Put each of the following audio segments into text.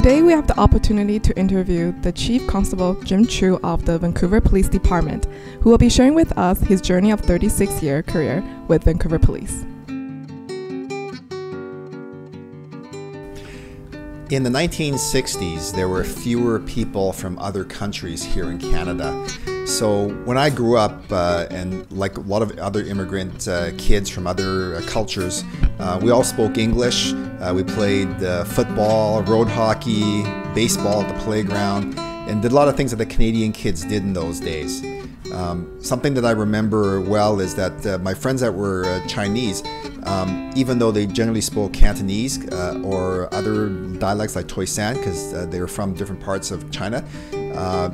Today we have the opportunity to interview the Chief Constable Jim Chu of the Vancouver Police Department, who will be sharing with us his journey of 36-year career with Vancouver Police. In the 1960s, there were fewer people from other countries here in Canada. So when I grew up, and like a lot of other immigrant kids from other cultures, we all spoke English. We played football, road hockey, baseball at the playground, and did a lot of things that the Canadian kids did in those days. Something that I remember well is that my friends that were Chinese, even though they generally spoke Cantonese or other dialects like Toisan, because they were from different parts of China,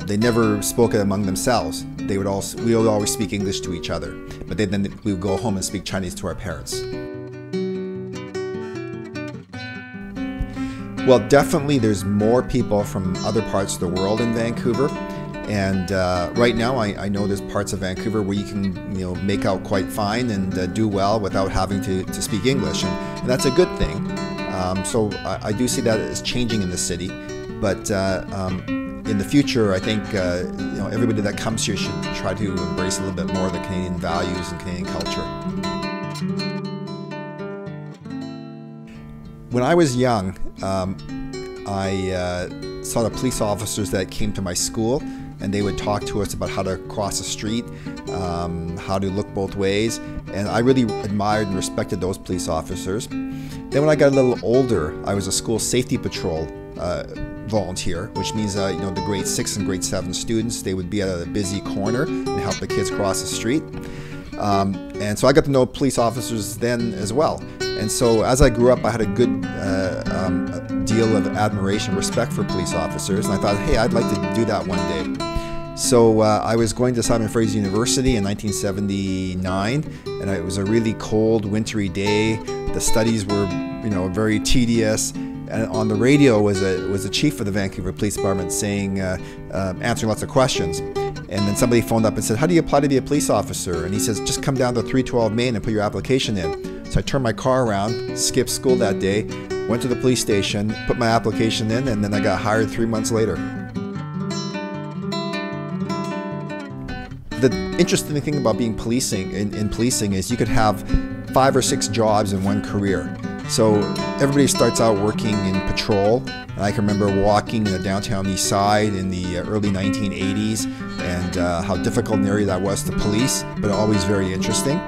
they never spoke it among themselves. We would always speak English to each other, but then we would go home and speak Chinese to our parents. Well, definitely there's more people from other parts of the world in Vancouver. And right now, I know there's parts of Vancouver where you can, make out quite fine and do well without having to speak English, and that's a good thing. So I do see that as changing in the city. But in the future, I think everybody that comes here should try to embrace a little bit more of the Canadian values and Canadian culture. When I was young, I saw the police officers that came to my school, and they would talk to us about how to cross the street, how to look both ways, and I really admired and respected those police officers. Then when I got a little older, I was a school safety patrol volunteer, which means the grade 6 and grade 7 students, they would be at a busy corner and help the kids cross the street. And so I got to know police officers then as well. And so as I grew up, I had a good deal of admiration, respect for police officers, and I thought, hey, I'd like to do that one day. So I was going to Simon Fraser University in 1979, and it was a really cold, wintry day. The studies were, very tedious. And on the radio was a chief of the Vancouver Police Department saying, answering lots of questions. And then somebody phoned up and said, how do you apply to be a police officer? And he says, just come down to 312 Main and put your application in. So I turned my car around, skipped school that day, went to the police station, put my application in, and then I got hired 3 months later. The interesting thing about being in policing is you could have 5 or 6 jobs in one career. So everybody starts out working in patrol, and I can remember walking in the downtown east side in the early 1980s, and how difficult an area that was to police, but always very interesting.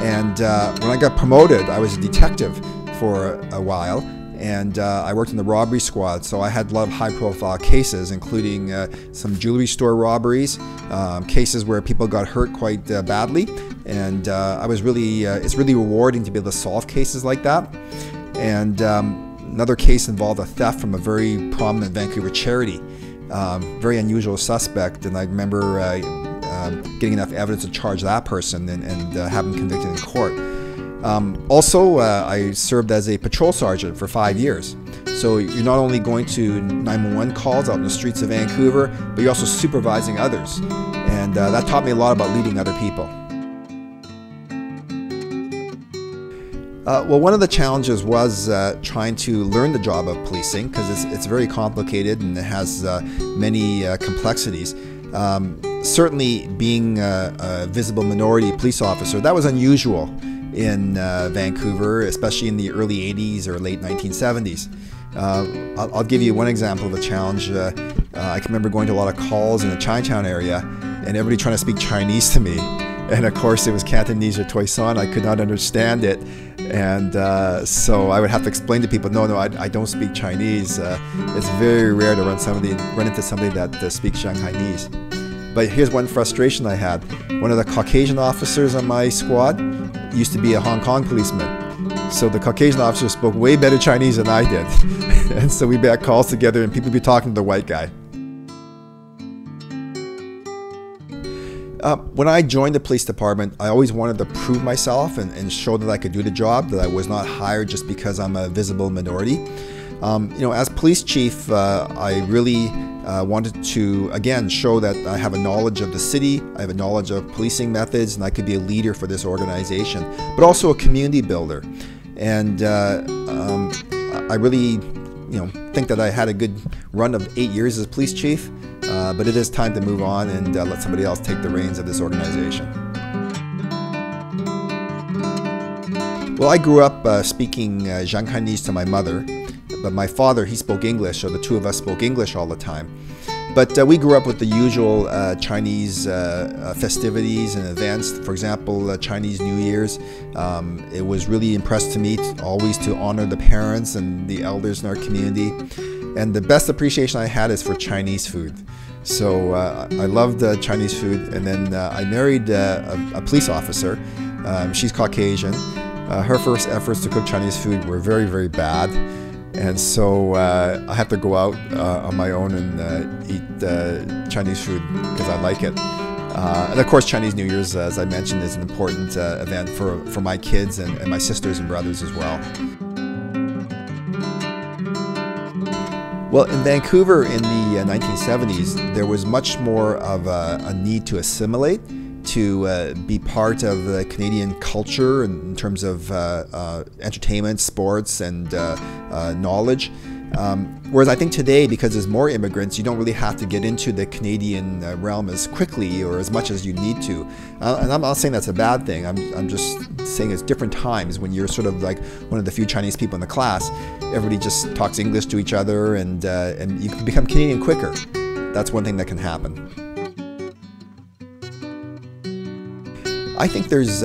And when I got promoted, I was a detective for a while, and I worked in the robbery squad, so I had a lot of high-profile cases, including some jewelry store robberies, cases where people got hurt quite badly, and it's really rewarding to be able to solve cases like that. And another case involved a theft from a very prominent Vancouver charity, very unusual suspect, and I remember getting enough evidence to charge that person and have him convicted in court. Also, I served as a patrol sergeant for 5 years. So you're not only going to 911 calls out in the streets of Vancouver, but you're also supervising others. And that taught me a lot about leading other people. Well, one of the challenges was trying to learn the job of policing, because it's very complicated and it has many complexities. Certainly being a visible minority police officer, that was unusual in Vancouver, especially in the early 80s or late 1970s. I'll give you one example of a challenge. I can remember going to a lot of calls in the Chinatown area and everybody trying to speak Chinese to me. And of course it was Cantonese or Toisan. I could not understand it. And so I would have to explain to people, no, I don't speak Chinese. It's very rare to run into somebody that speaks Shanghainese. But here's one frustration I had. One of the Caucasian officers on my squad used to be a Hong Kong policeman. So the Caucasian officer spoke way better Chinese than I did. And so we'd be at calls together and people would be talking to the white guy. When I joined the police department, I always wanted to prove myself and show that I could do the job, that I was not hired just because I'm a visible minority. As police chief, I really wanted to, again, show that I have a knowledge of the city, I have a knowledge of policing methods, and I could be a leader for this organization, but also a community builder. And I really, think think that I had a good run of 8 years as police chief, but it is time to move on and let somebody else take the reins of this organization. Well, I grew up speaking Shanghainese to my mother, but my father, he spoke English, so the two of us spoke English all the time. But we grew up with the usual Chinese festivities and events. For example, Chinese New Year's. It was really impressed to me always to honor the parents and the elders in our community. And the best appreciation I had is for Chinese food. So I loved Chinese food. And then I married a police officer. She's Caucasian. Her first efforts to cook Chinese food were very, very bad. And so I have to go out on my own and eat Chinese food because I like it. And of course, Chinese New Year's, as I mentioned, is an important event for my kids and my sisters and brothers as well. Well, in Vancouver in the 1970s, there was much more of a need to assimilate, to be part of the Canadian culture in terms of entertainment, sports, and knowledge. Whereas I think today, because there's more immigrants, you don't really have to get into the Canadian realm as quickly or as much as you need to. And I'm not saying that's a bad thing. I'm just saying it's different times when you're sort of like one of the few Chinese people in the class. Everybody just talks English to each other, and you can become Canadian quicker. That's one thing that can happen. I think there's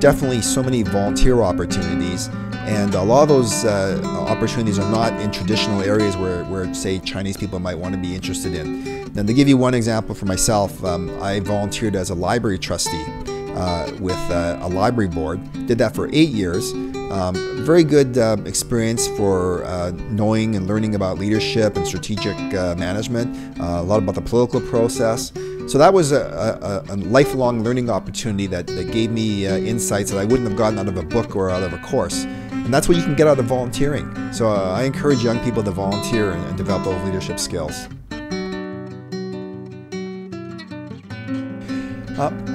definitely so many volunteer opportunities, and a lot of those opportunities are not in traditional areas where, say, Chinese people might want to be interested in. And to give you one example for myself, I volunteered as a library trustee with a library board. Did that for 8 years. Very good experience for knowing and learning about leadership and strategic management, a lot about the political process. So that was a lifelong learning opportunity that gave me insights that I wouldn't have gotten out of a book or out of a course. And that's what you can get out of volunteering. So I encourage young people to volunteer and develop those leadership skills.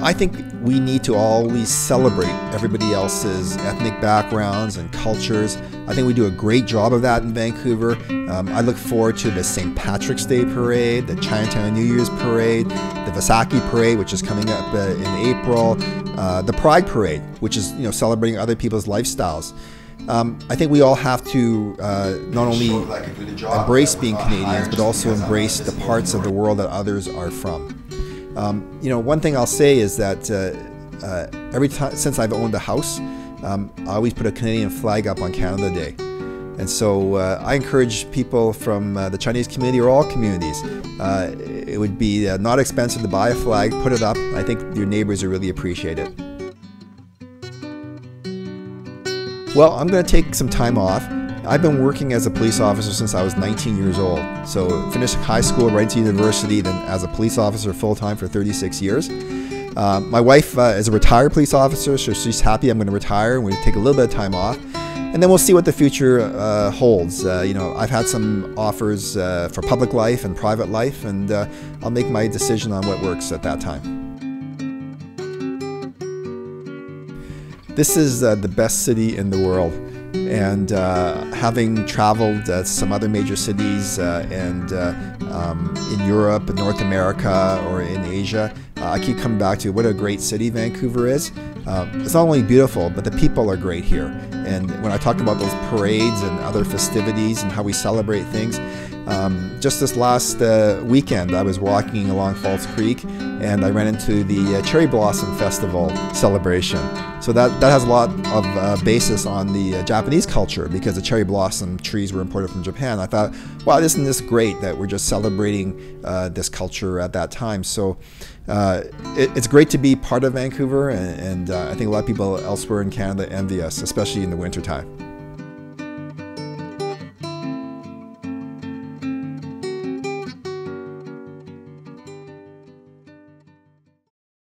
I think we need to always celebrate everybody else's ethnic backgrounds and cultures. I think we do a great job of that in Vancouver. I look forward to the St. Patrick's Day Parade, the Chinatown New Year's Parade, the Vaisakhi Parade, which is coming up in April, the Pride Parade, which is celebrating other people's lifestyles. I think we all have to not only embrace being Canadians, but also embrace the parts of the world that others are from. One thing I'll say is that every time since I've owned a house, I always put a Canadian flag up on Canada Day. And so I encourage people from the Chinese community or all communities, it would be not expensive to buy a flag, put it up. I think your neighbors will really appreciate it. Well, I'm going to take some time off. I've been working as a police officer since I was 19 years old. So finished high school, right to university, then as a police officer full-time for 36 years. My wife is a retired police officer, so she's happy I'm going to retire and we're going to take a little bit of time off. And then we'll see what the future holds. I've had some offers for public life and private life, and I'll make my decision on what works at that time. This is the best city in the world. And having traveled some other major cities and in Europe, in North America, or in Asia, I keep coming back to what a great city Vancouver is. It's not only beautiful, but the people are great here. And when I talk about those parades and other festivities and how we celebrate things, just this last weekend I was walking along Falls Creek and I ran into the Cherry Blossom Festival celebration. So that has a lot of basis on the Japanese culture, because the cherry blossom trees were imported from Japan. I thought, wow, isn't this great that we're just celebrating this culture at that time. So it's great to be part of Vancouver, and I think a lot of people elsewhere in Canada envy us, especially in the wintertime.